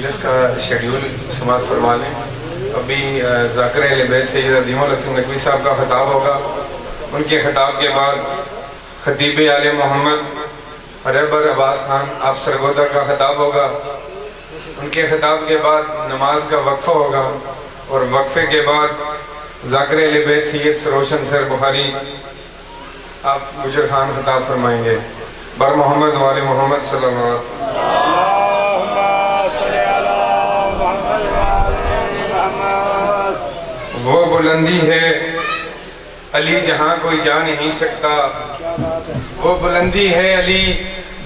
مجلس کا شیڈیول سماعت فرما لیں۔ ابھی ذاکر اہل بیت سید عظیم الحسن نقوی صاحب کا خطاب ہوگا۔ ان کے خطاب کے بعد خطیب آل محمد رہبر عباس خان آپ سرگودا کا خطاب ہوگا۔ ان کے خطاب کے بعد نماز کا وقفہ ہوگا، اور وقفے کے بعد ذاکر اہل بیت سید سروشن سر بخاری آپ گجر خان خطاب فرمائیں گے۔ بر محمد وآل محمد صلی اللہ علیہ وسلم۔ وہ بلندی ہے علی جہاں کوئی جا نہیں سکتا، وہ بلندی ہے علی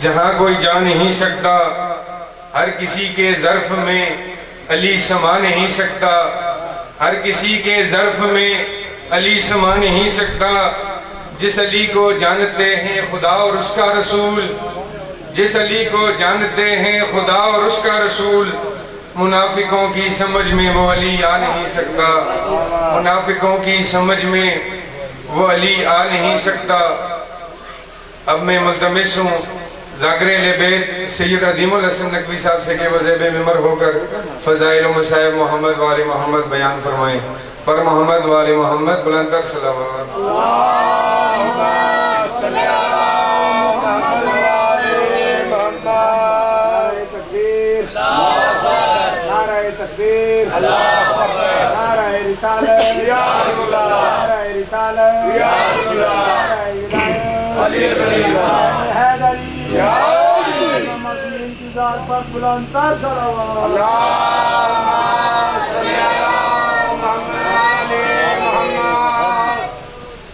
جہاں کوئی جا نہیں سکتا، ہر کسی کے ظرف میں علی سما نہیں سکتا، ہر کسی کے ظرف میں علی سما نہیں سکتا، جس علی کو جانتے ہیں خدا اور اس کا رسول، جس علی کو جانتے ہیں خدا اور اس کا رسول، منافقوں کی سمجھ میں وہ علی آ نہیں سکتا، منافقوں کی سمجھ میں وہ علی آ نہیں سکتا۔ اب میں ملتمس ہوں ذاکر اہل بیت سید عظیم الحسن نقوی صاحب سے کہ وہ زیب ممبر ہو کر فضائل و مصائب محمد وآل محمد بیان فرمائیں۔ پر محمد وآل محمد بلندر صلوات۔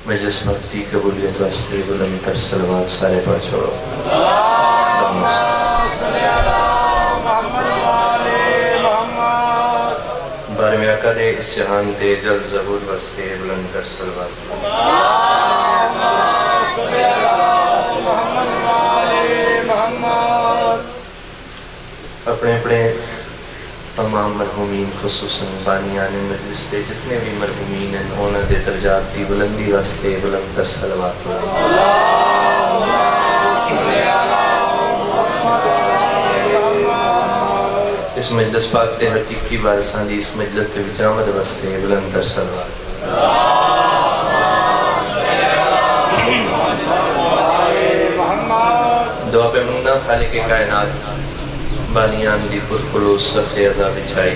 مجلس مفتی قبولیت واسطے بلندر صلوات سارے پڑھ چھوڑو۔ بارہویں آقا دے اس جہان دے جل ظہور واسطے بلندر صلوات۔ اپنے اپنے تمام مرحومین خصوصاً بانیان مجلس دے جتنے بھی مرحومین ہیں انہوں دے درجات دی بلندی واسطے بلندر صلوات۔ اس مجلس پاک دے حقیقی وارثاں دی اس مجلس دے وچ آمد واسطے بلندر صلوات۔ دعا پہ منگا خالق کائنات بانیان دی پرخلوص صفحے عزا بچھائی،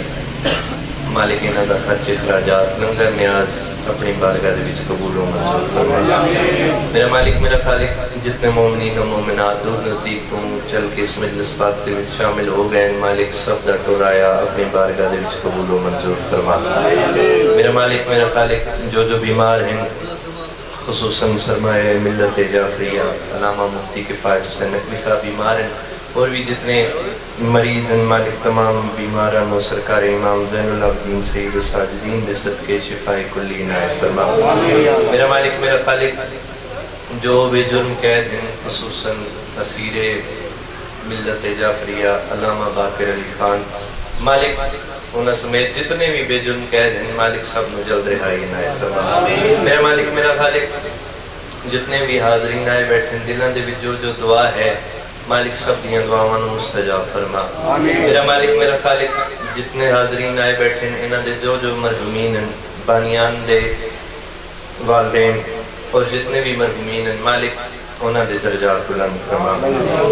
مالک انہاں دا خرچ اخراجات لنگر نیاز اپنی بارگاہ دے وچ قبول و منظور فرمائے۔ میرا مالک میرا خالق جتنے مومنین و مومنات دور نزدیک تو چل کے اس مجلس پاک دے وچ شامل ہو گئے، مالک سب دا ٹورایا اپنی بارگاہ دے وچ قبول و منظور فرمائے۔ میرا مالک میرا خالق جو بیمار ہیں خصوصاً سرمایہ ملت جعفریہ علامہ مفتی کفایت حسین نقوی صاحب بیمار ہیں، اور بھی جتنے مریض ہیں مالک تمام بیماران و سرکار امام زین العابدین سید الساجدین دے صدقے شفاء کلی عنایت فرما۔ میرا مالک میرا خالق جو بے جرم قید ہیں خصوصاً اسیر ملت جعفریہ علامہ باقر علی خان، مالک انہاں سمیت جتنے بھی بے جرم قید ہیں مالک سب نے جلد رہائی عنایت فرما۔ میرا مالک میرا خالق جتنے بھی حاضرین آئے بیٹھے دلان دے بھی جو دعا ہے مالک سب دیاں دعاواں مستجاب فرما۔ میرا مالک میرا خالق جتنے حاضرین آئے بیٹھے انہاں دے جو مرحومین ہیں بانیان دے والدین اور جتنے بھی مرحومین ہیں مالک انہاں دے درجات بلند فرما۔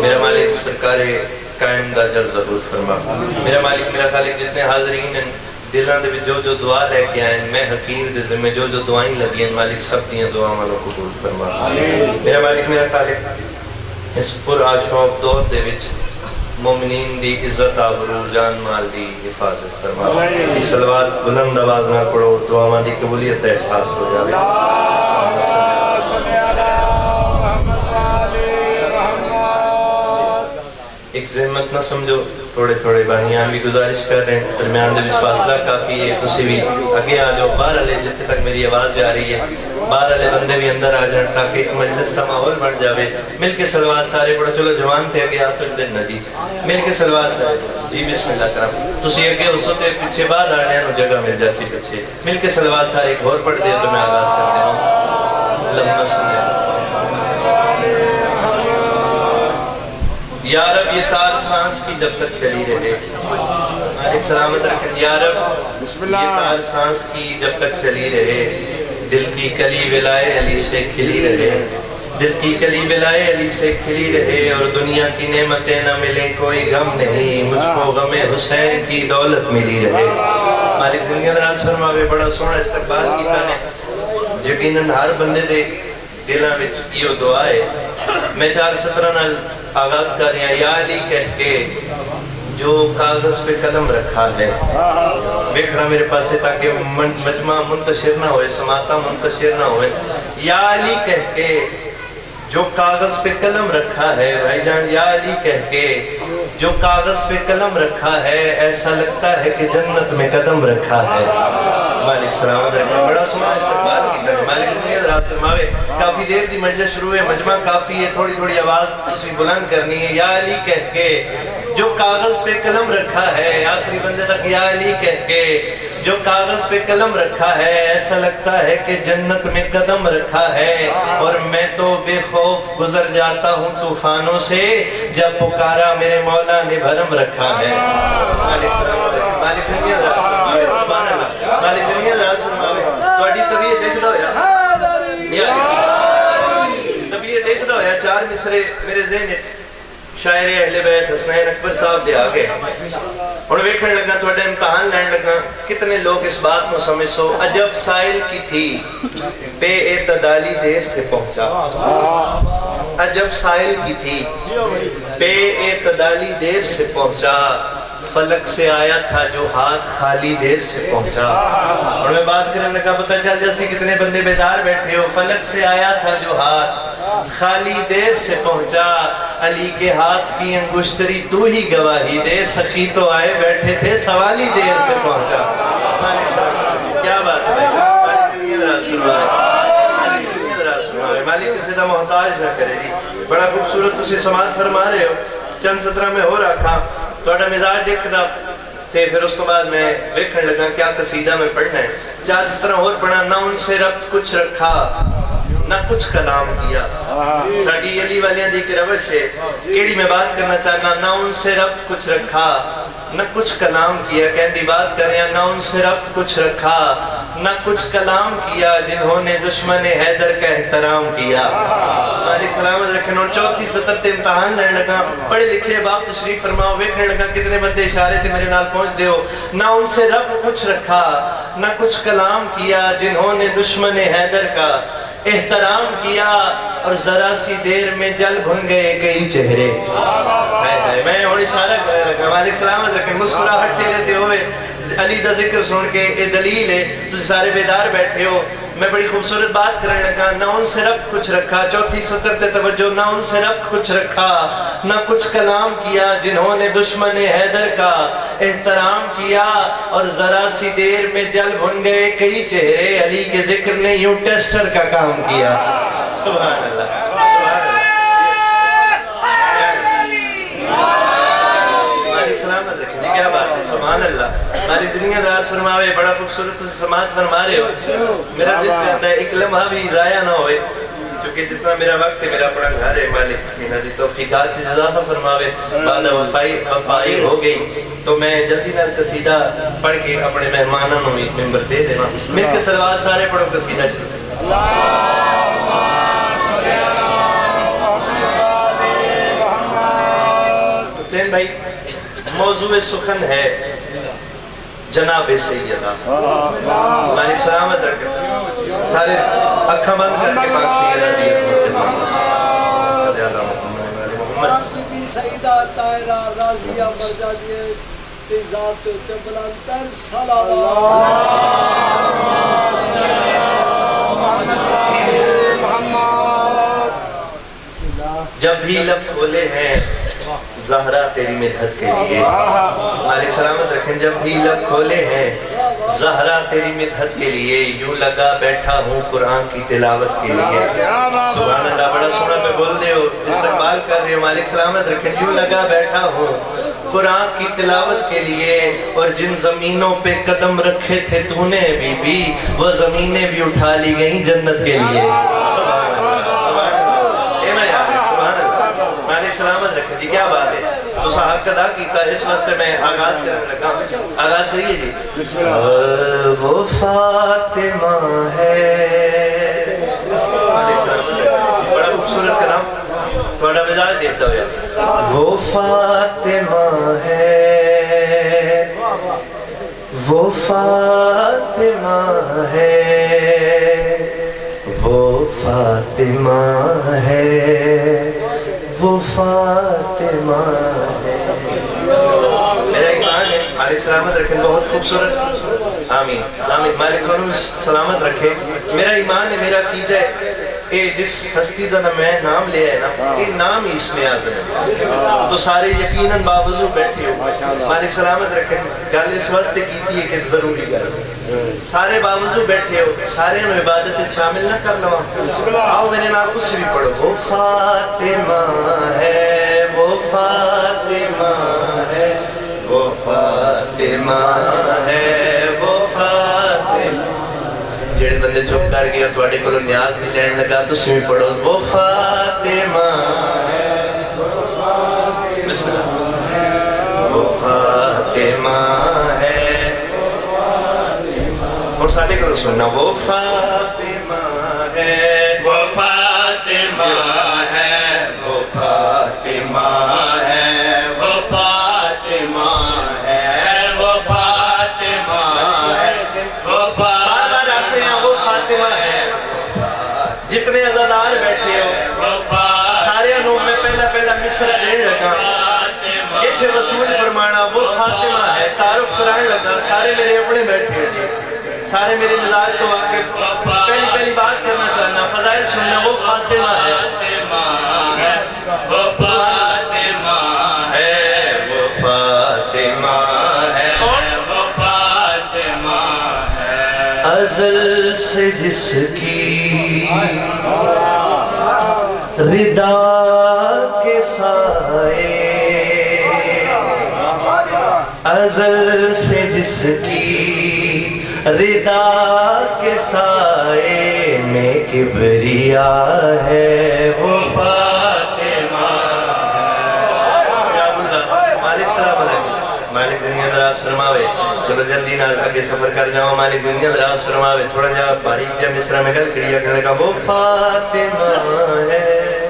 میرا مالک سرکار قائم دا جل ظہور فرما۔ میرا مالک میرا خالق جتنے حاضرین ہیں دلان دے بھی جو دعا لے کے آئیں میں حقیر دے ذمہ جو دعائیں لگی ہیں مالک سب دیاں دعاواں قبول فرما۔ میرا مالک میرا خالق اس پر آشوق دور دے وچ مومنین دی عزت آبرو جان مال دی حفاظت فرما۔ ایک صلوات بلند آواز نہ پڑھو دعاواں دی قبولیت احساس ہو جائے۔ ایک ذمت نہ سمجھو تھوڑے تھوڑے بانیان بھی گزارش کر رہے ہیں، درمیان دے فاصلہ کافی ہے، تسی بھی آگے آ جاؤ باہر والے جتنے تک میری آواز جا رہی ہے باہر والے بندے بھی اندر آ جائیں تاکہ ایک مجلس کا ماحول بڑھ جاوے۔ مل کے صلوات سارے پڑھو، چلو جوان تے آگے آ سکتے ہیں جی، مل کے صلوات سارے جی بسم اللہ کرام، تسی آگے اس ہوتے پیچھے بعد آنے انہوں جگہ مل جاسی پیچھے، مل کے صلوات سارے ایک اور پڑھ دے تو میں آغاز کرتے ہوں۔ اللہم صلی اللہ یا رب یہ تار سانس کی جب تک چلی رہے، مالک سلامت رکھیں یا رب، یہ تار سانس کی جب تک چلی رہے، دل کی کلی ولائے علی سے کھلی رہے، دل کی کلی ولائے علی سے کھلی رہے، اور دنیا کی نعمتیں نہ ملیں کوئی غم نہیں، مجھ کو غم حسین کی دولت ملی رہے۔ مالک زندگی دراز فرماوے، بڑا سونا استقبال کیتا نے، یقیناً ہر بندے دے دلاں وچ یہ دعا ہے۔ میں 4 سطراں نال آغاز کر رہا ہوں، یا علی کہہ کے جو کاغذ پہ قلم رکھا ہے، ویکھنا میرے پاس ہے تاکہ مجمع منتشر نہ ہوئے، سماعتاں منتشر نہ ہوئے۔ یا علی کہہ کے جو کاغذ پہ قلم رکھا ہے، بھائی جان یا علی کہہ کے جو کاغذ پہ قلم رکھا ہے، ایسا لگتا ہے کہ جنت میں قدم رکھا ہے۔ مالک سلامت رکھنا، بڑا سنا استقبال کیتا ہے۔ مالک زندگی دراز فرماوے، کافی دیر دی مجلس شروع ہے، مجمع کافی ہے، تھوڑی تھوڑی آواز تسی بلند کرنی ہے۔ یا علی کہہ کے جو کاغذ پہ قلم رکھا ہے، آخری بندے تک یا علی کہہ کے جو کاغذ پہ قلم رکھا ہے، ایسا لگتا ہے کہ جنت میں قدم رکھا ہے، اور میں تو بے خوف گزر جاتا ہوں طوفانوں سے، جب پکارا میرے مولا نے بھرم رکھا ہے۔ مالک سلامت رکھے، مالک زندگی دراز فرماوے، سبحان اللہ، مالک زندگی دراز فرماوے۔ تواڈی طبیعت دیکھدا ہویا، طبیعت دیکھدا ہویا 4 مصرے میرے ذہن وچ شاعر اہل بیت حسنین اکبر صاحب دے آگے، اور ویکھنے لگا تواڈا امتحان لین لگا، کتنے لوگ اس بات کو سمجھ سو، عجب سائل کی تھی بے اعتدالی دیر سے پہنچا، عجب سائل کی تھی بے اعتدالی دیر سے پہنچا، فلک سے آیا تھا جو ہاتھ خالی دیر سے پہنچا۔ اور میں بات کرنے لگا، پتہ چل جیسے کتنے بندے بیدار بیٹھے ہو، فلک سے آیا تھا جو ہاتھ خالی دیر سے پہنچا، علی کے ہاتھ کی انگشتری تو ہی گواہی دے، سخی تو آئے بیٹھے تھے سوالی دیر سے پہنچا۔ کیا بات ہے، مالک زندگی دراز فرمائے، مالک زندگی دراز فرمائے، مالک کسی دا محتاج نہ کرے جی۔ بڑا خوبصورت تسی سماعت فرما رہے ہو، چند سطرہ میں ہو رکھا تھوڑا مزاج دیکھنا تے، پھر اس کے بعد میں ویکھنے لگا کیا قصیدہ میں پڑھنا ہے۔ 4 سطرہ اور پڑھا، نہ ان سے ربط کچھ رکھا نہ کچھ کلام کیا۔ ساڑی علی والیاں دی کی روش ہے، کیڑی میں بات کرنا چاہنا، نہ ان سے ربط کچھ رکھا نہ کچھ کلام کیا، کہندی بات کریں، نہ ان سے ربط کچھ رکھا نہ کچھ کلام کیا، جنہوں نے دشمن حیدر کا احترام کیا۔ مالک سلامت رکھیں، اور 4تھی سطر تے امتحان لین لگا، پڑھے لکھے باپ تشریف فرماؤ، ویکھنے لگا کتنے بندے اشارے تے میرے نال پہنچ دیو۔ نہ ان سے ربط کچھ رکھا نہ کچھ کلام کیا، جنہوں نے دشمن حیدر کا احترام کیا، اور ذرا سی دیر میں جل بھن گئے کئی چہرے۔ میں اور اشارہ کرنے لگا، مالک سلامت رکھیں، مسکراہٹ چہرے تے ہوئے علی دا ذکر سن کے، اے دلیل ہے تسی سارے بیدار بیٹھے ہو۔ میں بڑی خوبصورت بات کرنے لگا، نہ ان سے ربط کچھ رکھا، 4تھی سطر تے توجہ، نہ ان سے ربط کچھ رکھا نہ کچھ کلام کیا، جنہوں نے دشمن حیدر کا احترام کیا، اور ذرا سی دیر میں جل بھن گئے کئی چہرے، علی کے ذکر نے یوں ٹیسٹر کا کام کیا۔ سبحان اللہ، سبحان اللہ، مالک سلامت رکھیں جی، کیا بات ہے، سبحان اللہ۔ مالک زندگی دراز فرماوے، بڑا خوبصورت سماعت فرما رہے ہو۔ میرا دل چاہتا ہے ایک لمحہ بھی ضائع نہ ہوئے، چونکہ جتنا میرا وقت ہے، میرا اپنا گھر ہے، مالک انہاں دی توفیقات سے اضافہ فرماوے۔ بعد وفائی ہو گئی تو میں جلدی نال قصیدہ پڑھ کے اپنے مہمانوں کو ممبر دے دینا، مل کے صلوات سارے پڑھو، قصیدہ شروع۔ حسین بھائی، موضوع سخن ہے جناب سیدہ، مالک سلامت رکھے، سارے اکھاں بند کر کے پاک سیدہ دی عظمت محمد صلی اللہ علیہ محمد بی سیدہ طاہرہ راضیہ مرزادیہ تی ذات تے بلندر جب بھی لب کھولے ہیں زہرا تیری مدحت کے لیے، مالک سلامت رکھیں، جب بھی لب کھولے ہیں زہرا تیری مدحت کے لیے، یوں لگا بیٹھا ہوں قرآن کی تلاوت کے لیے۔ سبحان اللہ، بڑا سونا میں بول دے ہو، استقبال کر رہے ہو، مالک سلامت رکھیں، یوں لگا بیٹھا ہوں قرآن کی تلاوت کے لیے، اور جن زمینوں پہ قدم رکھے تھے تو نے بی بی، وہ زمینیں بھی اٹھا لی گئیں جنت کے لیے۔ سبحان اللہ، سبحان اللہ، اے میں یاد ہے، سبحان اللہ، مالک سلامت رکھیں جی، کیا بات ہے، تو صحاق ادا کیتا اس واسطے میں آغاز کرنے لگا. آغاز کریے جی. وہ فاطمہ ہے. بڑا خوبصورت کلام تھوڑا مزاج دیکھتا ہوا. وہ فاطمہ ہے, وہ فاطمہ ہے, وہ فاطمہ ہے, وہ فاطمہ ہے. میرا ایمان ہے مالک سلامت رکھیں. بہت خوبصورت. آمین آمین. مالک انہوں سلامت رکھے. میرا ایمان ہے, میرا عقیدہ ہے اے جس ہستی دا میں نام لیا ہے نا, یہ نام ہی اس میں آدم ہے. تو سارے یقیناً باوضو بیٹھے ہو. مالک سلامت رکھیں. گل اس واسطے کیتی ہے کہ ضروری گل سارے باوضو بیٹھے ہو, سارے انہوں عبادت شامل نہ کر لوا. آؤ میرے نام کچھ بھی پڑھو. وہ فاطمہ ہے, وہ فاطمہ ہے, وہ فاطمہ ہے, وہ فاطمہ. جڑے بندے چپ کر گیا تواڈے کولوں نیاز نہیں لین لگا, تسی بھی پڑھو. وہ فاطمہ ہے, بسم اللہ. وہ فاطمہ ہے, اور ساڈے کولوں سننا. وہ فاطمہ ہے, وہ فاطمہ ہے, وہ فاطمہ ہے, وہ فاطمہ ہے, وہ فاطمہ ہے, وہ فاطمہ ہے. جتنے عزادار بیٹھے ہو سارے انہوں میں پہلا مصرع دین لگا. اتھے وصول فرمانا وہ فاطمہ ہے. تعارف کرائیں لگا. سارے میرے اپنے بیٹھے ہو جی, سارے میرے مزاج کو واقف. پہلی بات کرنا چاہنا, فضائل سننا. وہ فاطمہ ہے, وہ فاطمہ ہے, وہ فاطمہ ہے, وہ فاطمہ ہے. ازل سے جس کی ردا کے سائے, ازل سے جس کی ردا کے سائے میں کبریا ہے, وہ فاطمہ ہے. مالک سلام علیکم. مالک دنیا دراز فرماوے. چلو جلدی نہ آگے سفر کر جاؤ. مالک دنیا دراز فرماوے. تھوڑا جا باریک جا مصرع میں گل کڑیا کرنے کا. وہ فاطمہ ہے,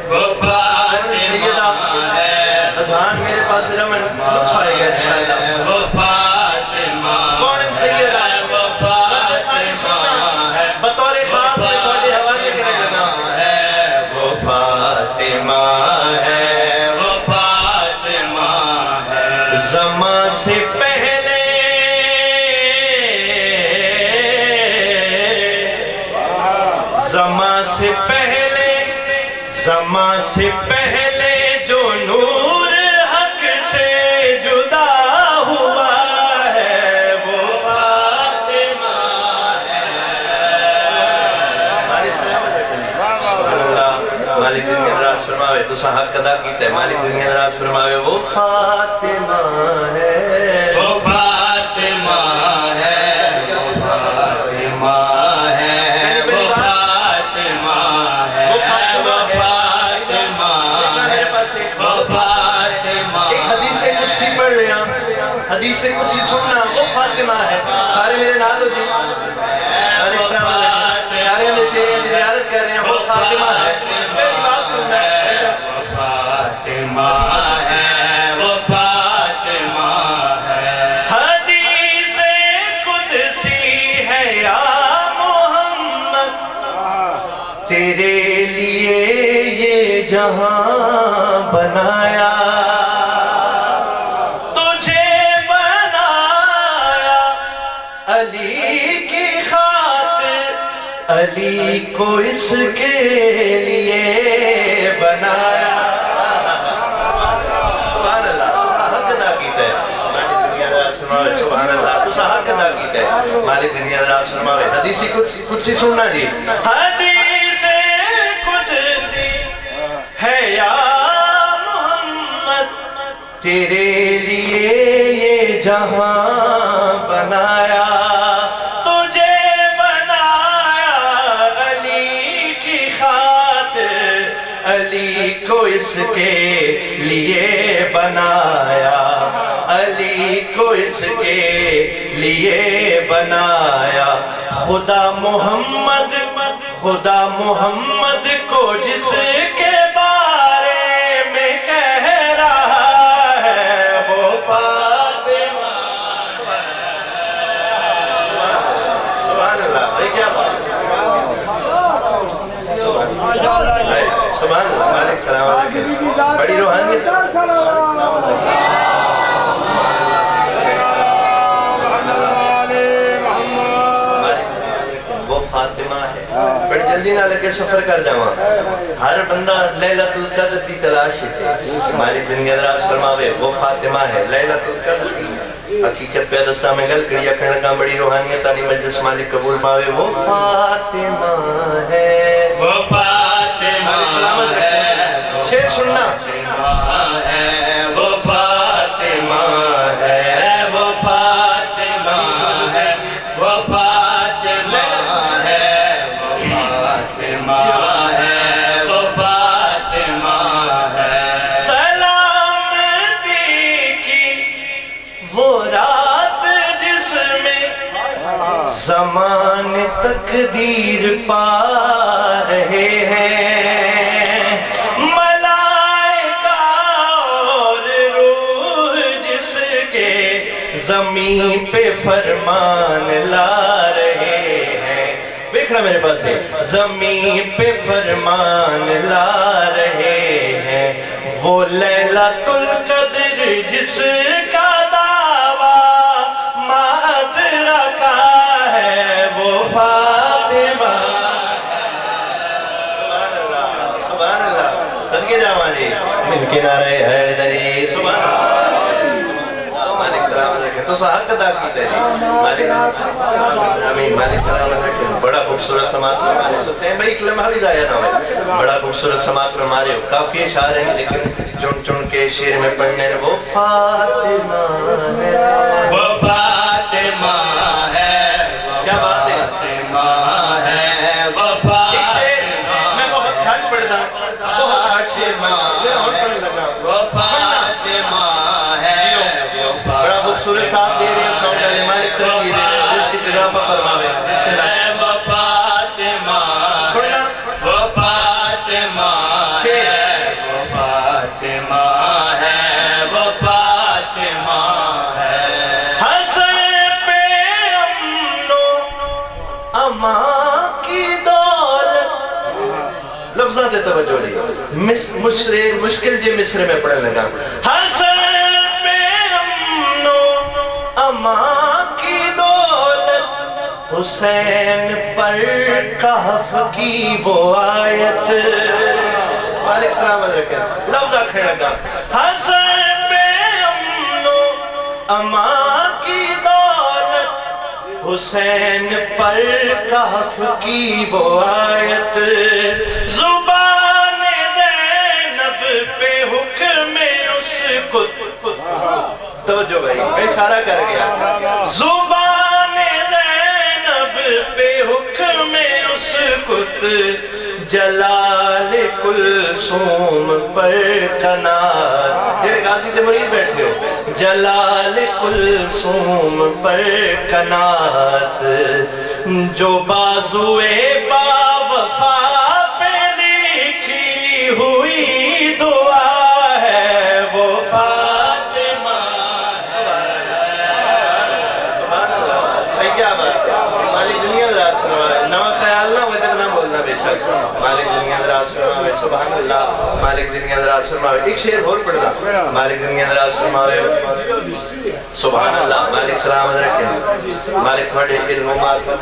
وہ فاطمہ ہے. اذہان میرے پاس رمن لطف آئے گا انشاءاللہ. وہ فاطمہ کون سیدہ ہے, وہ فاطمہ ہے. بطور خاص میں تھوڑے حوالے کرنے لگا. وہ فاطمہ ہے, وہ فاطمہ ہے. زمان سے پہلے زمان سے پہلے, زمان سے پہلے جو نور حق سے جدا ہوا ہے, وہ فاطمہ ہے. مالک دنیا دراز فرماوے. تو حق ادا کیتا ہے. مالک دنیا دراز فرماوے. وہ فاطمہ ہے, وہ فاطمہ ہے, وہ فاطمہ ہے, وہ فاطمہ ہے, وہ فاطمہ ہے, وہ فاطمہ. ایک حدیث قدسی پڑھ لیا, حدیث قدسی سننا. وہ فاطمہ ہے. سارے میرے نال ہو جی. سارے ہم زیارت کر رہے ہیں. وہ فاطمہ ہے. پہلی بات سننا ہے. وہ فاطمہ ہے, وہ فاطمہ ہے. حدیث قدسی ہے یا محمد, تیرے لیے یہ جہاں بنایا, تجھے بنایا علی کی خاطر, علی کو اس کے لیے بنایا. سبحان اللہ. حق ادا کیتا ہے. مالک دنیا دراز فرماوے. سبحان اللہ. تو حق ادا کیتا ہے. مالک دنیا دراز فرماوے. حدیث قدسی سننا جی. حدیث قدسی ہے یا محمد, تیرے لیے یہ جہاں بنایا, تجھے بنایا علی کی خاطر, علی کو اس کے لیے بنایا. علی کو اس کے لیے بنایا، خدا محمد کو جس کے بارے میں کہہ رہا ہے وہ فاطمہ ہے۔ سبحان اللہ، کیا بات ہے، سبحان اللہ، مالک سلام علیکم، بڑی روحانیت۔ وہ فاطمہ ہے، بڑی جلدی نہ لگے سفر کر جاواں، ہر بندہ لیلۃ القدر دی تلاش ہے، مالک زندگی دراز فرماوے وہ فاطمہ ہے، لیلۃ القدر دی حقیقت پہ دستہ میں گل کری اکھنے لگا، بڑی روحانیت آلی مجلس مالک قبول پاوے وہ فاطمہ ہے، وہ فاطمہ ہے، شیر سننا، وہ فاطمہ ہے، وہ فاطمہ ہے، وہ فاطمہ ہے، وہ فاطمہ ہے، وہ فاطمہ ہے، سلامتی کی وہ رات جس میں زمان تقدیر پا رہے ہیں، ملائکہ اور روح جس کے زمین پہ فرمان لا رہے ہیں، دیکھنا میرے پاس ہے، زمین پہ فرمان لا رہے ہیں، وہ لیلۃ القدر جس کا دعویٰ ماد رکھا ہے وہ فاطمہ ہے۔ سبحان اللہ، صدقے جاوانی مل کے نعرہ حیدری، سبحان اللہ، مالک سلام علیکم، تو حق ادا کی تیری مالک آمین، مالک سلام علیکم، بڑا خوبصورت سماعت فرمانے سکتے ہیں بھائی، ایک لمحہ بھی ضائع نہ ہوئے، بڑا خوبصورت سماعت فرما رہے ہو، کافی اشعار ہیں لیکن چن کے شعر میں پڑھنے ہیں، وہ فاطمہ ہے، وہ فاطمہ ہے، کیا بات ہے، فاطمہ ہے، وہ فاطمہ، میں بہت گھٹ پڑھتا ہوں، بہت گھٹ شعر میں اور پڑھنے لگا، وہ فاطمہ ہے، بڑا خوبصورت صاحب دے رہے ہیں، ساؤنڈ والے مالک ترقی دے رہے ہیں، جس کی تجافہ فرماوے، جس کے نام وہ فاطمہ سننا، وہ فاطمہ ہے، وہ فاطمہ ہے، وہ فاطمہ ہے، حسن پہ امن و امان کی دولت، لفظات توجہ لی، مشکل جی مصر میں پڑھنے لگا، حسن پہ امن و امان کی دولت، حسین پر کہف کی وہ آیت، مالک سلام علیکم، لفظ آکھنے لگا، حسن پہ امن و امان کی دولت، حسین پر کہف کی وہ آیت، زبان زینب پہ حکم اس کو، توجہ بھائی میں اشارہ کر گیا، زبان زینب پہ حکم اس کت، جلال کلثوم پر کنات، جڑے غازی دے مرید بیٹھے ہو، جلال کلثوم پر کنات، جو بازوئے با وفا پہ لکھی ہوئی دعا ہے وہ فاطمہ ہے، سبحان اللہ، بھائی کیا بات ہے، مالک دنیا دراز فرمائے، نوا خیال نہ ہوئے تب نہ بولنا بے شک، مالک دنیا دراز فرمائے، سبحان اللہ، مالک دنیا دراز فرمائے، ایک شعر اور پڑھنا، مالک دنیا دراز فرمائے، سبحان اللہ، مالک سلام علیکم، مالک تھوڑے علم و معرفت،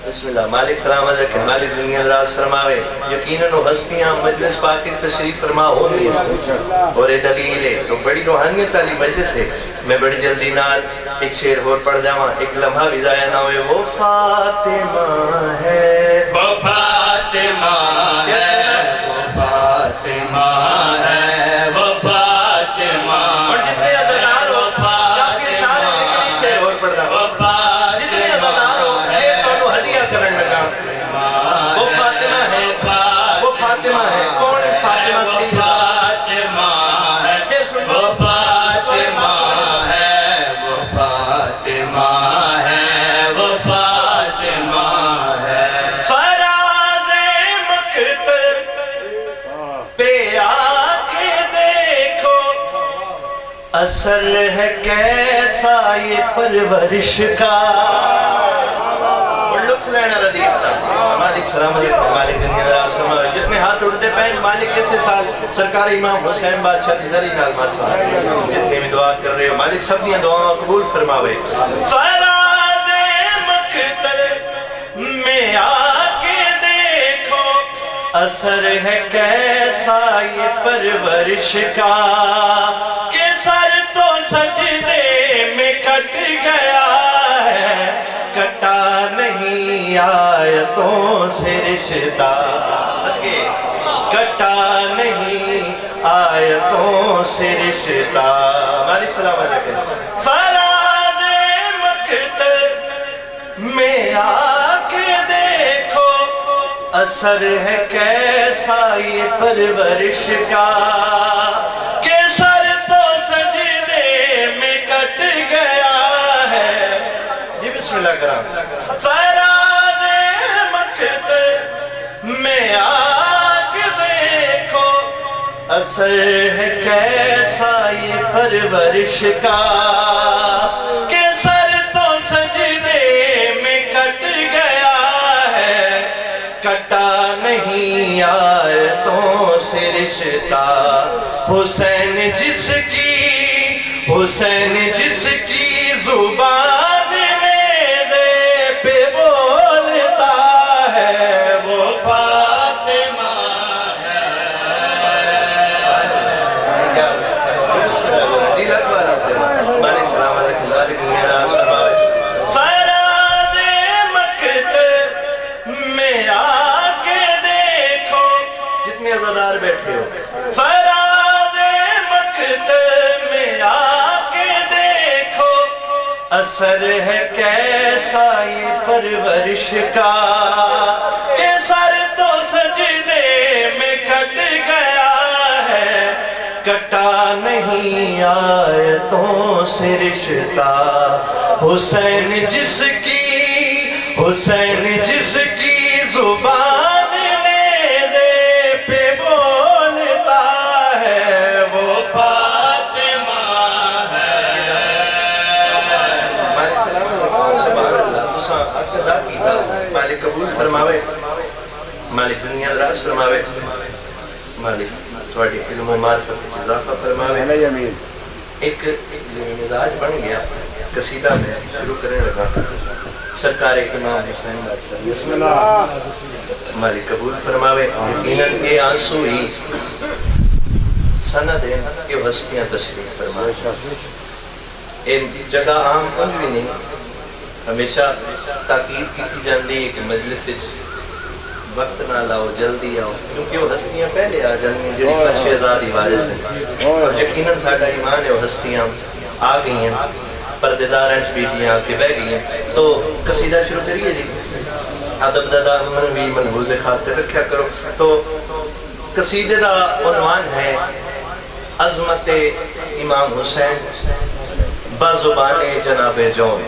بسم اللہ، مالک سلام علیکم، مالک زندگی دراز فرماوے، یقیناً وہ ہستیاں مجلس پاک تشریف فرما ہوندی ہیں اور یہ دلیل ہے، تو بڑی روحانیت والی مجلس ہے، میں بڑی جلدی نال ایک شعر اور پڑھ جاواں، ایک لمحہ بھی ضائع نہ ہوئے، وہ فاطمہ ہے، وہ فاطمہ ہے، وہ فاطمہ ہے، وہ فاطمہ، اور جتنے عزادار ہو کافی اشعار ہیں لیکن ایک شعر اور پڑھ رہا، جتنے عزادار ہو شعر تو ہدیہ کرن لگا، وہ فاطمہ ہے، وہ فاطمہ ہے، کون فاطمہ سیدہ، اثر ہے کیسا یہ پرورش کا. اور لطف لینا رضی اللہ. مالک سلام علیکم. مالک دنیا راز فرمائے. جتنے ہاتھ اٹھتے پہن مالک کیسے سال سرکار امام حسین بادشاہ کی ذری نال ماسوان. جتنے بھی دعا کر رہے ہو مالک سب دیا دعاؤں قبول فرماوے. فراز مقتل میں آ کے دیکھو اثر ہے کیسا یہ پرورش کا. کہ سر تو سجدے میں کٹ گیا ہے کٹا نہیں آیتوں سے رشتہ. کٹا نہیں آیتوں سے رشتہ. مالک سلام علیکم. فراز مقتل میں آ کے دیکھو اثر ہے کیسا یہ پرورش کا. کہ سر تو سجدے میں کٹ گیا ہے. جی بسم اللہ کرام. فراز مقتل میں آ کے دیکھو اثر ہے کیسا یہ پرورش کا. کہ سر تو سجدے میں کٹ گیا ہے کٹا نہیں آیتوں سے رشتہ. حسین جس کی زبان نیزے پہ بولتا ہے وہ فاطمہ ہے. مالک سلام علیکم. مالک دنیا راز فرمائے. فراز مقتل میں آ کے دیکھو جتنے عزادار بیٹھے ہو. فراز مقتل میں آ کے دیکھو اثر ہے کیسا یہ پرورش کا. کہ سر تو سجدے میں کٹ گیا ہے کٹا نہیں آیتوں سے رشتہ. حسین جس کی زبان نیزے پہ بولتا ہے وہ فاطمہ ہے. مالک سلام علیکم. سبحان اللہ. تساں حق ادا کیتا مالک قبول فرماوے. مالک زندگیاں دراز فرماوے. مالک تھوڑی علم و معرفت اضافہ فرماوے. ایک مزاج بن گیا قصیدہ میں شروع کرنے لگا. سرکار امام حسین بسم اللہ. مالک قبول فرماوے. یقیناً اے آنسو ہی سند ہے کہ ہستیاں تشریف فرمائے. اے جگہ عام کن بھی نہیں. ہمیشہ تاکید کی جاندی ہے کہ مجلس وقت نہ لاؤ جلدی آؤ کیونکہ وہ ہستیاں پہلے آ جاندی ہیں جڑی فرش آزادی وارث ہیں. اور یقیناً ساڈا ایمان ہے وہ ہستیاں آ گئی ہیں پردیدار انچ بیٹیاں آ کے بہ گئی ہیں. تو قصیدہ شروع کریے جی. ادب دادا من بھی ملحوظ خاطر رکھیا کرو. تو قصیدے دا عنوان ہے عظمت امام حسین بازبان جناب جون.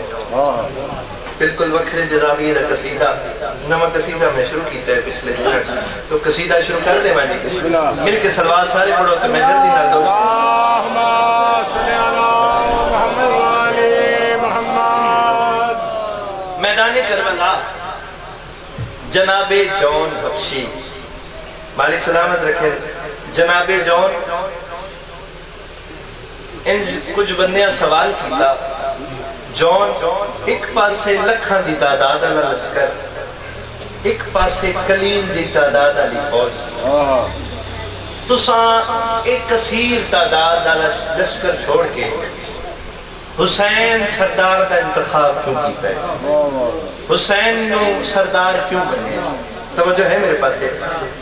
بالکل وکھرے جزاویے دا قصیدہ نواں قصیدہ میں شروع کیتا ہے پچھلے دن. تو قصیدہ شروع کر دے ماجی مل کے سلوات سارے پڑھو کہ میں جلدی نہ دو. میدان کربلا جناب جون بخشی مالک سلامت رکھے. جناب جون ان کچھ بندیاں سوال کیتا. جون ایک پاسے لکھاں دی تعداد والا لشکر ایک پاسے کلیل دی تعداد والی فوج. تساں ایک کثیر تعداد والا لشکر چھوڑ کے حسین سردار دا انتخاب کیوں کیتا ہے؟ حسین نو سردار کیوں بنے؟ توجہ ہے میرے پاس ہے.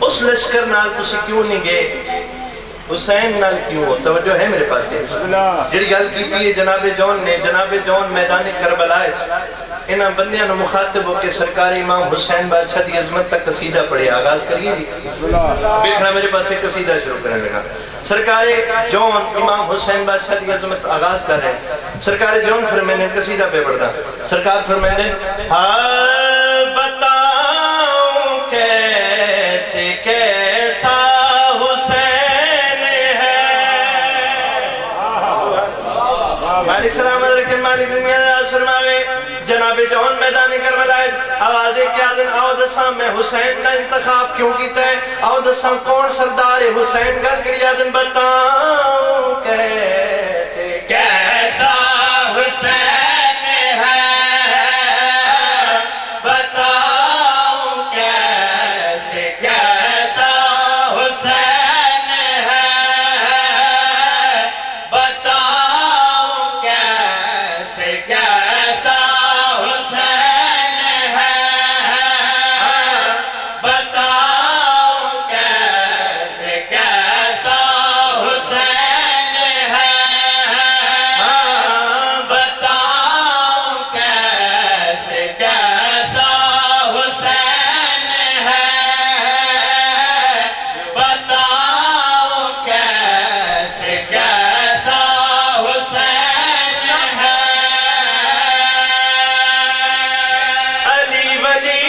اس لشکر نال تسی کیوں نہیں گئے؟ حسین نال کیوں ہو؟ توجہ ہے میرے پاس ہے. جڑی گل کیتی ہے جناب جون نے. جناب جون میدان کربلا انہاں بندیاں نو مخاطب ہو کے سرکار امام حسین بادشاہ دی عظمت تک قصیدہ پڑھے. آغاز کریے جی. بیٹھنا میرے پاس ایک قصیدہ شروع کرنے لگا. سرکار جون امام حسین بادشاہ دی عظمت آغاز کر رہے ہیں. سرکار جون فرمائیں نے قصیدہ پہ پڑھتا. سرکار فرمائیں نے بتاؤں کیسے کیسا حسین ہے. رکھیں مالک زندگی راز فرماوے جناب جون میدان کربلا آوازے کیا دن آؤ دساں میں حسین کا انتخاب کیوں کیتا ہے آؤ دساں کون سردار حسین کا کریا دن بتاؤں کیسے کیسا حسین ہے بتاؤں کیسے کیسا حسین ہے بتاؤں کیسے کیسا حسین ہے بتاؤں کیسے کیسا حسین ہے بتاؤں کیسے کیسا حسین ہے بتاؤں کیسے کیسا حسین ہے علی ولی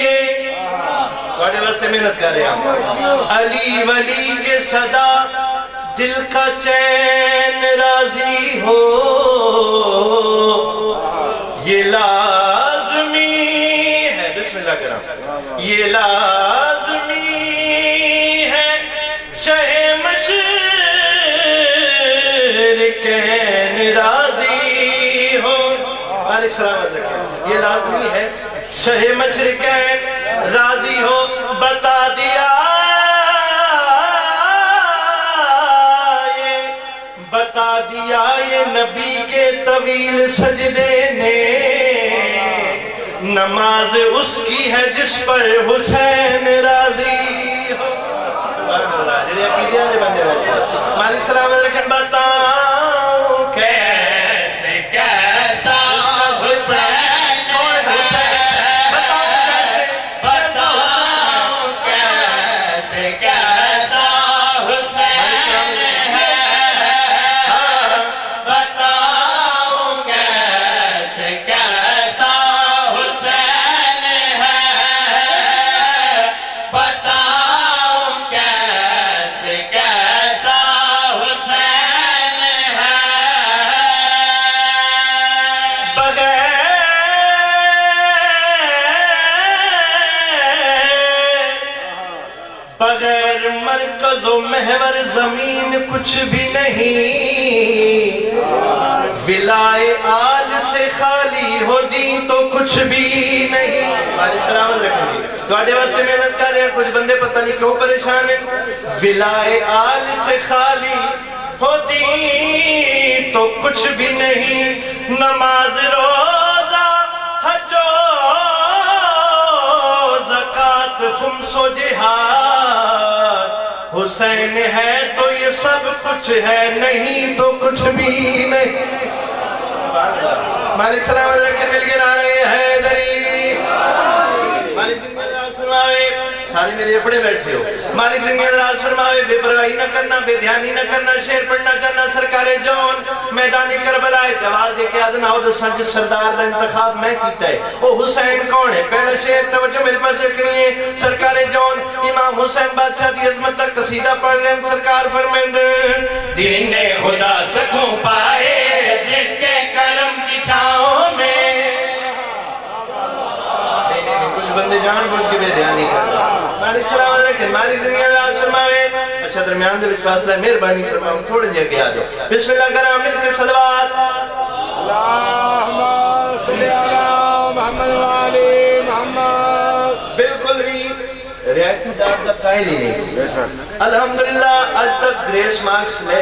کے بڑے واسطے محنت کر رہے ہیں علی ولی کے صدا دل کا چین راضی ہو یہ لازمی ہے بسم اللہ کرام یہ لازمی ہے شہ مشرقین راضی ہو علیہ سلامت رکھیں یہ لازمی ہے شہ مشرقین راضی ہو بتا دیا یہ نبی کے طویل سجدے نے نماز اس کی ہے جس پر حسین راضی ہو مالک سلامت رکھیں بتاؤں کیسے کیسا حسین ہے بتاؤں کیسے کیسا حسین ہے بتاؤں کیسے کیسا حسین ہے بتاؤں کیسے کیسا حسین ہے بغیر مرکز و محور زمین کچھ بھی نہیں ولائے آل سے خالی ہو دین تو کچھ بھی نہیں مالک سلامت رکھیں گے توڑے واسطے محنت کر رہے ہیں کچھ بندے پتہ نہیں کیوں پریشان ہیں ولائے آل سے خالی ہو دین تو کچھ بھی نہیں نماز روزہ حج و زکات خمس و جہاد حسین ہے تو یہ سب کچھ ہے نہیں تو کچھ بھی نہیں مالک سلامت رکھیں مل کے نعرے حیدری مالک زندگی راز فرماوے سارے میرے اپنے بیٹھے ہو مالک زندگی راز فرماوے بے پرواہی نہ کرنا بے دھیانی نہ کرنا شعر پڑھنا چاہنا سرکار جون میدان کربلا جواب دے کے آدھنا ہو دساں جس سردار دا انتخاب میں کیتا ہے وہ حسین کون ہے پہلا شعر توجہ میرے پاس رکھنی ہے سرکار جون امام حسین بادشاہ دی عظمت تک قصیدہ پڑھ رہے ہیں سرکار فرمائندے دین خدا سکوں پائے جس کے کرم کی چھاؤں میں کچھ بندے جان بوجھ کے بے دھیانی کرنا مالک سلامت رکھیں مالک زندگی راز فرماوے اچھا درمیان دے فاصلہ مہربانی فرماؤں تھوڑے جی آگے آ جاؤ بسم اللہ کرام مل کے صلوات اللہم صلی علی محمد وعلی محمد بالکل بھی ریاتی دار کا قائل ہی نہیں الحمدللہ آج تک گریس مارکس لے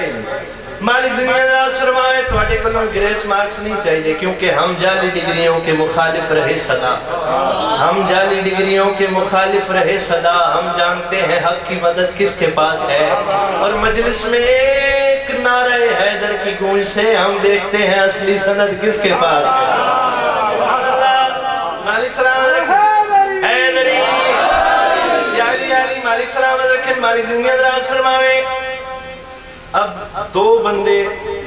مالک زندگی راز فرمائے توڑے کو گریس مارکس نہیں چاہیے کیونکہ ہم جعلی ڈگریوں کے مخالف رہے صدا ہم جعلی ڈگریوں کے مخالف رہے صدا ہم جانتے ہیں حق کی مدد کس کے پاس ہے اور مجلس میں ایک نعرہ حیدر کی گونج سے ہم دیکھتے ہیں اصلی سند کس کے پاس ہے مالک سلامت رکھیں حیدری یا علی مالک سلامت رکھیں مالک زندگی راز فرمائے اب دو بندے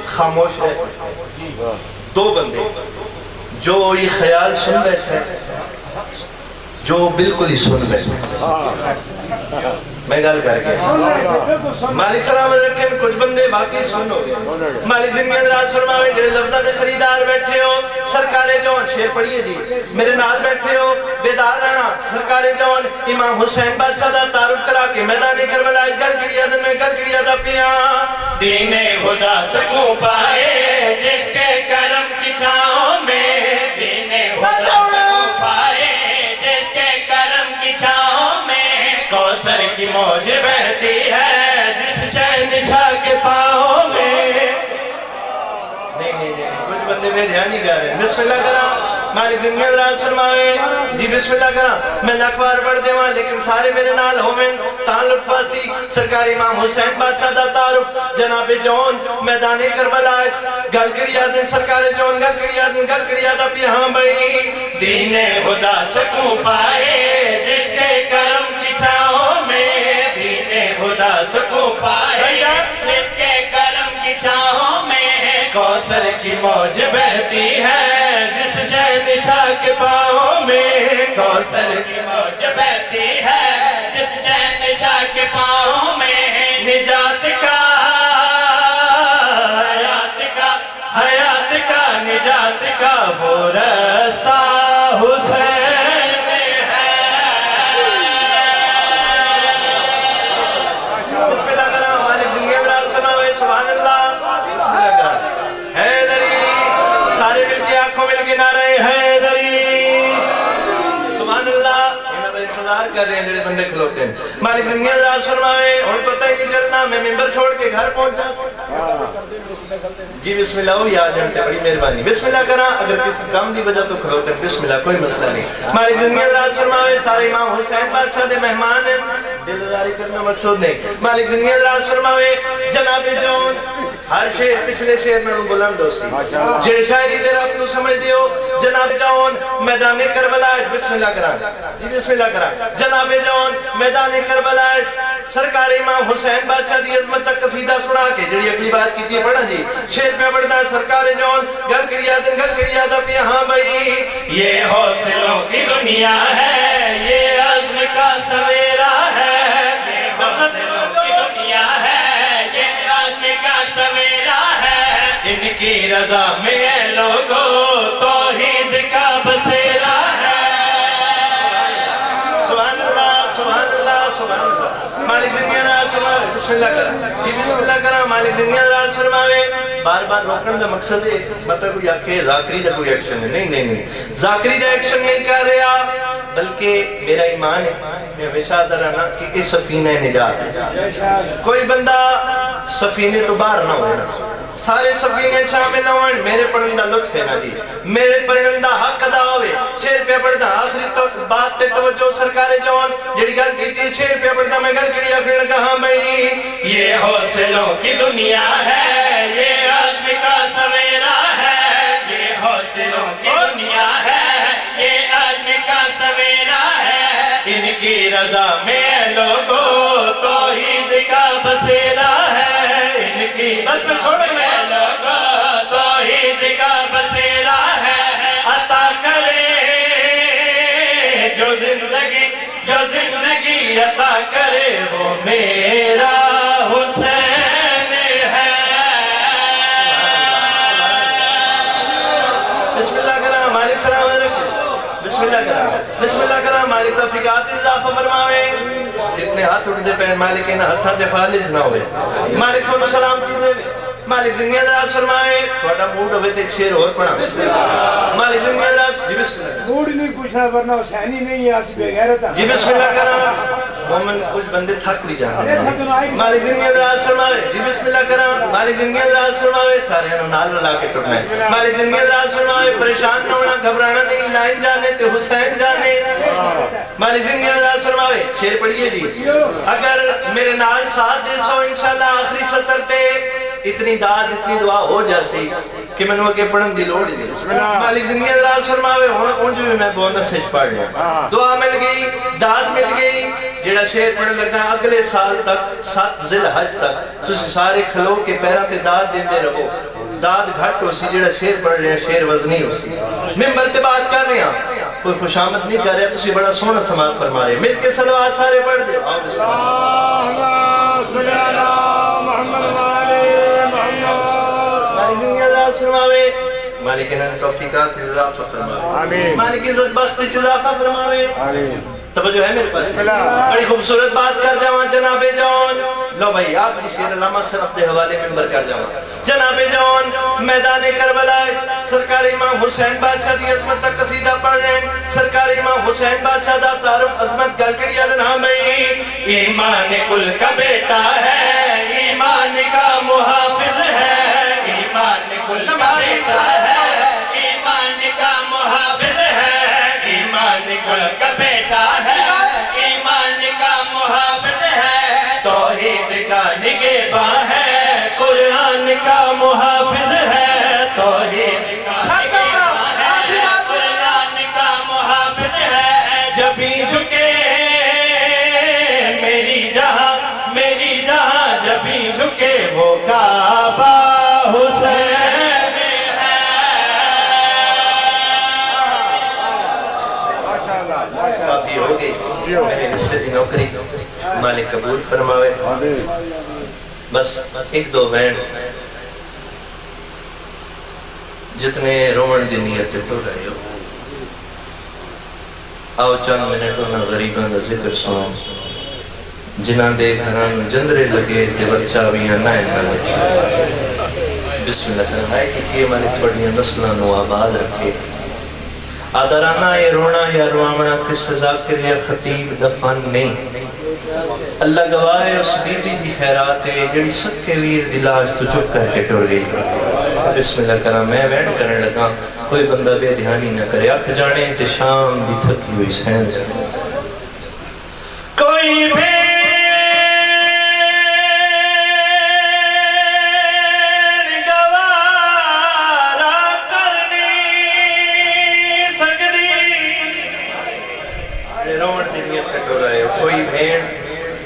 خاموش رہ سکتے ہیں دو بندے جو یہ خیال سن بیٹھے جو بالکل ہی سن بیٹھے میں گل کر کے مالک سلامت رکھے میں کچھ بندے واقعی سن ہو گئے مالک زندگی اندراز فرماوے جڑے لفظاں دے خریدار بیٹھے ہو سرکار جون شیر پڑھیے جی میرے نال بیٹھے ہو بیدار رہنا سرکار جون امام حسین بادشاہ دا تعارف کرا کے میدان کربلا گل کڑیا تے میں گل کڑیا دا پیا دین خدا سکوں پائے جس کے کرم کی چھاؤں میں دین خدا سکوں پائے جس کے کرم کی چھاؤں میں کوثر کی موج بہتی ہے جس شہنشاہ کے پاؤں میں نہیں کچھ بندے میں دھیان نہیں کر رہے ہیں بسم اللہ کرا مالک زندگی اندراز فرماوے جی بسم اللہ کرا میں لاکھ بار پڑھ دے وہاں لیکن سارے میرے نال ہومن تعلق فاسی سرکار امام حسین بادشاہ دا تعارف جناب جون میدان کربلا گل کڑیا دن سرکار جون گل کڑیا دا پی ہاں بھئی دین خدا سکوں پائے جس کے کرم کی چھاؤں میں دین خدا سکوں پائے جس کے کرم کی چھاؤں میں کوثر کی موج بہتی ہے جس شہنشاہ کے پاؤں میں کوثر کی موج بہتی ہے جس شہنشاہ کے پاؤں میں نجات کا نجات کا وہ رستہ حسین ہے بسم اللہ کرا مالک زندگی اندراز فرماوے سبحان اللہ بسم اللہ کرا حیدری سارے مل کے آنکھوں مل کے نعرہ حیدری سبحان اللہ انہاں دا انتظار کر رہے ہیں جڑے بندے کھلوتے ہیں مالک زندگی اندراز فرماوے اور پتہ ہی نہیں چلنا میں ممبر چھوڑ کے گھر پہنچا جی بسم اللہ ہو یاد جانتے بڑی مہربانی بسم اللہ کرا اگر کسی کام دی وجہ تو کھلوتے ہیں بسم اللہ کوئی مسئلہ نہیں مالک زندگی اندراز فرماوے سارے امام حسین بادشاہ دے مہمان ہیں دلداری کرنا مقصود نہیں مالک زندگی اندراز فرماوے جناب جون ہر شیر پچھلے شیر میں بلند ہو سی جڑے شاعری دے رب تو سمجھ دیو جناب جون میدان کربلا بسم اللہ کرا جی بسم اللہ کرا جناب جون میدان کربلا سرکار امام حسین بادشاہ دی عظمت تک قصیدہ سنا کے جڑی اگلی بات کی تھی پڑھا جی شیر پہ پڑھنا سرکار جون گل کڑیا دا پی ہاں بھئی یہ حوصلوں کی دنیا ہے یہ عزم کا سویرا ہے یہ حوصلوں کی دنیا ہے یہ عزم کا سویرا ہے ان کی رضا میں لوگوں توحید کا بسیرا ہے سبحان اللہ سبحان اللہ سبحان اللہ مالک زندگی اندراز فرماوے بسم اللہ کرا جی بسم اللہ کرا مالک زندگی اندراز فرماوے بار بار روکن دا مقصد ہے مطلب کوئی آکے ذاکری دا کوئی ایکشن ہے نہیں ذاکری دا ایکشن نہیں کر رہا بلکہ میرا ایمان ہے میں ہمیشہ آتا رہنا کہ اس سفینہ نجات ہے کوئی بندہ سفینے تو باہر نہ ہونا سارے سفینے شامل ہوئے میرے پڑھندہ لطف ہے نا جی میرے پڑھندہ حق ادا ہوئے شیر پہ پڑھتا آخری بات تے توجہ سرکار جوان جڑی گل کی تھی شیر پہ پڑھتا میں گل کری آخری لگا ہاں بھئی یہ حوصلوں کی دنیا ہے یہ عزم کا سویرا ہے یہ حوصلوں کی دنیا ہے یہ عزم کا سویرا ہے ان کی رضا میں لوگوں توحید کا بسیرا ہے ان کی بس میں چھوڑ میں لوگوں توحید کا بسیرا ہے عطا کرے جو زندگی عطا کرے وہ میرا حسین ہے بسم اللہ کرام مالک سلام علیکم بسم اللہ کرام بسم اللہ کرام مالک توفیقات اضافہ فرماوے اتنے ہاتھ اٹھتے پہن مالک انہا ہتھاں دے فالج نہ ہوئے مالک کو سلام کی دے مالک زندگی اندراز فرمائے توڑا موڈ ہوئے تھے ایک شیر اور پڑھا مالک زندگی اندراز جی بسم اللہ موڈ نہیں پوچھنا ورنہ حسینی نہیں ہے آسی بے غیرت ہے جی بسم اللہ کرام مومن کچھ بندے تھک بھی جانا مالک زندگی اندراز فرمائے جی بسم اللہ کرام مالک زندگی اندراز فرمائے سارے انہوں نال رلا کے ٹکنا ہے مالک زندگی اندراز فرمائے پریشان نہ ہونا گھبرانا نہیں لائن جانے تے حسین جانے مالک زندگی اندراز فرمائے شیر پڑھئے جی اگر میرے نال ساتھ دے سو انشاءاللہ آخری سطر تے اتنی داد اتنی دعا ہو جاسی کہ میں نے وہ کہ پڑھن دی لوڑ دی مالک زندگی اندراز فرماوے انجو بھی میں بونس سچ پڑھ لیا دعا مل گئی داد مل گئی جیڑا شیر پڑھن لگا اگلے سال تک 7 ذی الحج تک تو سارے کھلو کے پیروں تے داد دیندے رہو داد گھٹ ہو سی جیڑا شیر پڑھ رہے ہیں شیر وزنی ہو سی ممبر تے بات کر رہے ہیں کوئی خوشامد نہیں کر رہا، تسی بڑا سونا سماعت فرما رہے، مل کے صلوات سارے پڑھ دے آؤ بسم اللہ مالک زندگی عزیز فرماوے، مالک انہاں توفیقات اضافہ فرماوے، مالک عزت بخت اضافہ فرماوے. توجہ ہے میرے پاس؟ بڑی خوبصورت بات کر جاؤں جناب جان. لو بھائی آپ کی شیر علامہ صرف دے حوالے منبر کر جاؤں. جناب جان میدان کربلا سرکار امام حسین بادشاہ دی عظمت تک قصیدہ پڑھ رہے ہیں. سرکار امام حسین بادشاہ دا تعارف عظمت گلکڑی علنہ میں ایمان کل کا بیٹا ہے، ایمان کا محافظ ہے، ایمان کل کا بیٹا ہے، ایمان کا محافظ ہے، ایمان کل کا بیٹا ہے، ایمان کا محافظ ہے، توحید کا نگہباں ہے، قرآن کا محافظ ہے، توحید کا نگہباں ہے، قرآن کا محافظ ہے. جبھی جھکے میری جہاں جبھی جھکے وہ کعبہ حسین ہے. کافی ہو گئی میرے حصے دی نوکری مالک قبول فرماوے. بس ایک دو بین جتنے رومن دی نیت تے ٹر رہے ہو آؤ چند منٹ انہاں غریباں دا ذکر سنو جنہاں دے گھراں جندرے لگے تے بچاویاں نائن نہ لگے. بسم اللہ کرنا ہے کہ یہ مالک بڑیاں نسلاں نو آباد رکھے. آدھرانا یہ رونا یا روامنا کس ذاکر یا خطیب دفن نہیں. اللہ گواہ ہے اس بیٹی دی خیرات ہے جڑی سکے ویر دلاج تو چپ کر کے ٹر گئی. بسم اللہ کرنا میں وینڈ کرنے لگا کوئی بندہ بے دھیانی نہ کرے. اکھ جانے تے شام دی تھکی ہوئی سین جانے. کوئی بھیڑ گوارا کر نہیں سکتی، رومن دی نیت پہ ٹر رہے ہو کوئی بھیڑ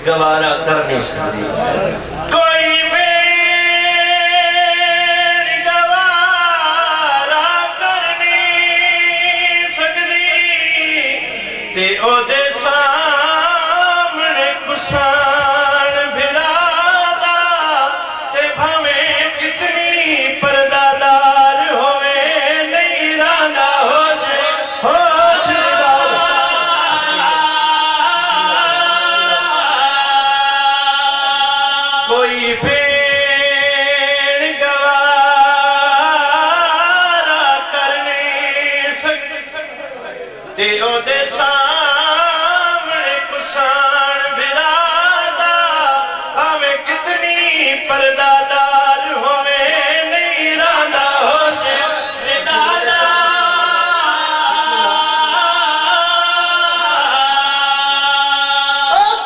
گوارا کر نہیں سکتی. کوئی بھیڑ گوارا کر نہیں سکتی تے او دے سامنے کسان بھرادا تے بھویں کتنی پردادار ہوئے نہیں رانا ہوش کوئی بھیڑ گوارا کر نہیں سکتی تے او دے سامنے کسان بھرادا ہمیں کتنی پردادار ہوئے نہیں رانا ہوش دادا.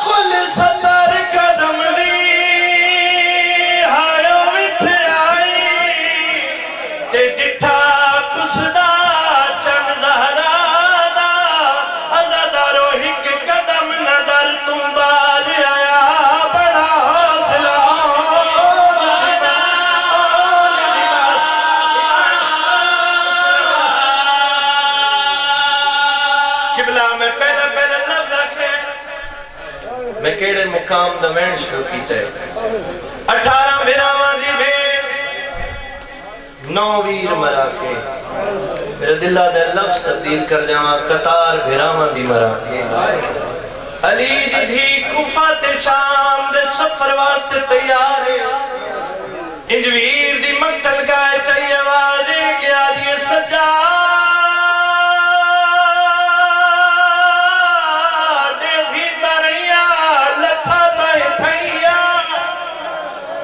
کل ستر قدم دی ہایو وچ آئی تے ڈٹھا کسدا چند زہرا دا ازادارو ہک قدم نظر تم بار آیا بڑا حوصلہ قبلہ میں پہلا لفظ آکھے میں کیڑے مقام دا وین شروع کیتا ہے. 18 بھراواں دی بھیڑ 9 ویر مرا کے میرے دلہ دے لفظ تبدیل کر جاواں قطار بھراواں دی مرا کے. علی دی دھی کوفہ تے شام دے سفر واسطے تیار ہے. انجویر دی مقتل گائے چاہیے آوازیں کیا دیے سجاد دی تریاں لتھا تائے تھیاں.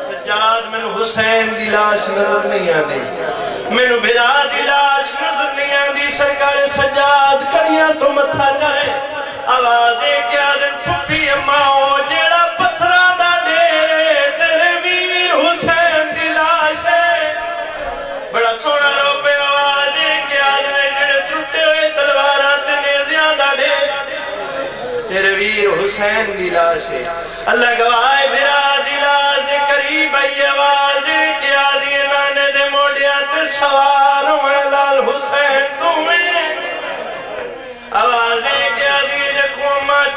سجاد میں حسین دی لاش نظر نہیں آنے. مینو بھرا دی لاش نظر نہیں آندی. سرکار سجاد کڑیاں تو متھا جائے آوازیں کیا دن پھپھی اماؤ جیڑا پتھراں دا ڈیرے تیرے ویر حسین دی لاش ہے. بڑا سونا رو پہ آوازیں کیا دن جڑے ٹوٹے ہوئے تلواراں تے نیزیاں دا ڈیرے تیرے ویر حسین دی لاش ہے. اللہ گواہ بھرا دی لاش قریب آئی آوازیں کیا دی نانے دے موڑیاں تے سوار ہوئے لال حسین تمہیں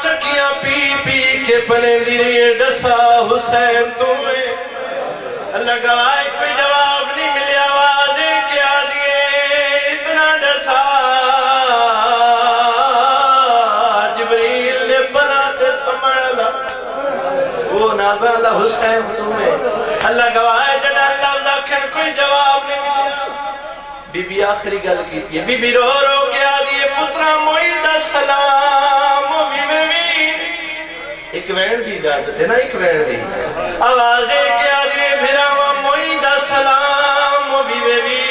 چکیاں پی پی کے پلیں دیریے ڈسا حسین تمہیں اللہ گواہ کوئی جواب نہیں ملے آوازیں کیا دیے اتنا ڈسا جبریل نے بناتے سمڑا وہ نازا اللہ حسین تمہیں اللہ گواہ جڑا اللہ لاکھن کوئی جواب نہیں ملیا بی بی آخری گل کی تھی بی بی رو رو کیا دیے پترا موئی دا سلام او بی بی ایک وین دی اجازت ہے نا ایک وین دی آوازیں کیا دیے بھراوا موئی دا سلام او بی بی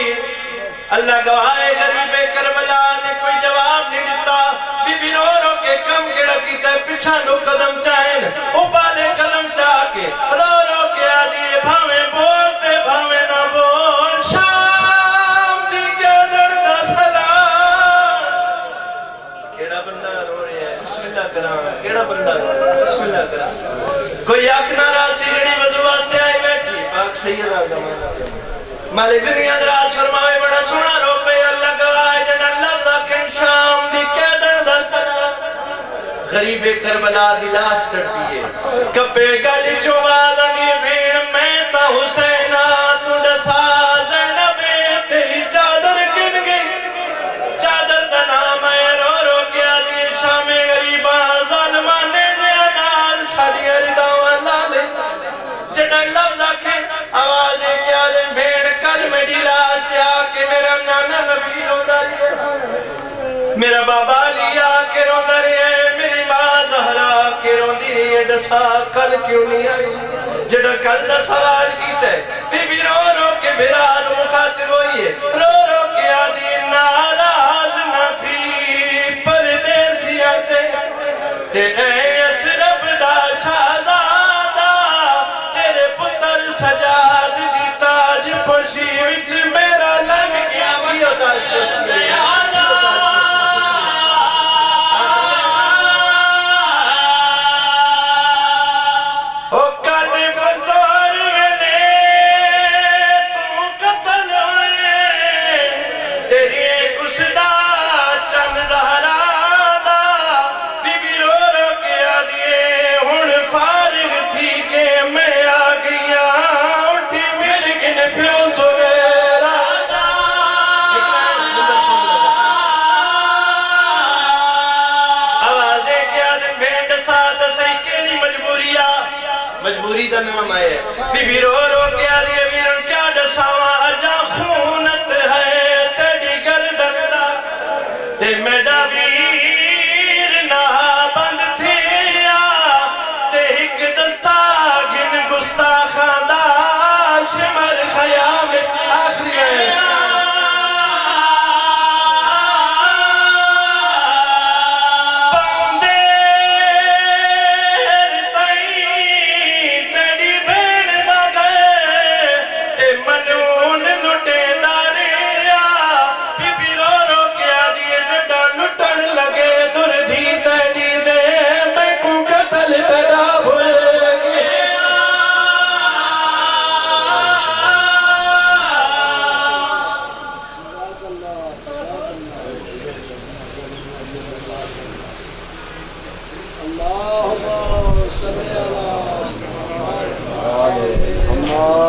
اللہ گواہ غریب کربلا نے کوئی جواب نہیں دیتا بی بی رو رو کے کم گڑا کیتا ہے پچھانو قدم چاہیں او بالے قدم چاہ کے رو رو کیا دیے بھاویں بولتے بھاویں نہ بول شام دی گدڑ دا سلام کیڑا بندہ رو رہے ہیں بسم اللہ کرام کیڑا بندہ رو رہے ہیں بسم اللہ کرام کوئی آکھنا راسی جڑی وضو واسطے آئی بیٹھی پاک سید آزمان مالک زندگی اندراز فرماوے بڑا سونا رو پہ اللہ گواہ جڑا لفظ آکھن شام دی گدڑ دا سلام غریب کربلا دی لاش کرتی ہے کپے گلی چواز آگی بھیڑ میں تا حسینہ تو ڈسا زینب تیری چادر گن گئی چادر دا نام ہے رو رو کیا دی شام غریبہ ظالمانے دے انال چھاڑی ارداوہ لالے جڑا لفظ آکھیں آوازیں کیا دیں بھیڑ کل میں ڈیلاس دیا کہ میرا نانا نبی رو داری ہے میرا بابا لیا کہ رو داری ہے میری ماں زہرا کہ رو دی ہے ڈسا کل کیوں نہیں آئی جڑا کل دا سوال کیتا ہے بی بی رو رو کے بھران مخاطب ہوئی ہے رو رو کے آدھی ناراض نہ تھی پردیسیاں تے اے اسرب دا شہزادہ تیرے پتر سجاد دی تاج پوشی وچ میرا لگ گیا کیوں دا مجبوری دا نام آئے بی بی رو رو کیا دیئے ویرن کیا ڈساواں اجا خونت ہے تیڑی گردن دا تے میڈا ویر نہ بند تھیا تے ایک دستا گن گستاخان دا شمر خیام آخری ہے اللهم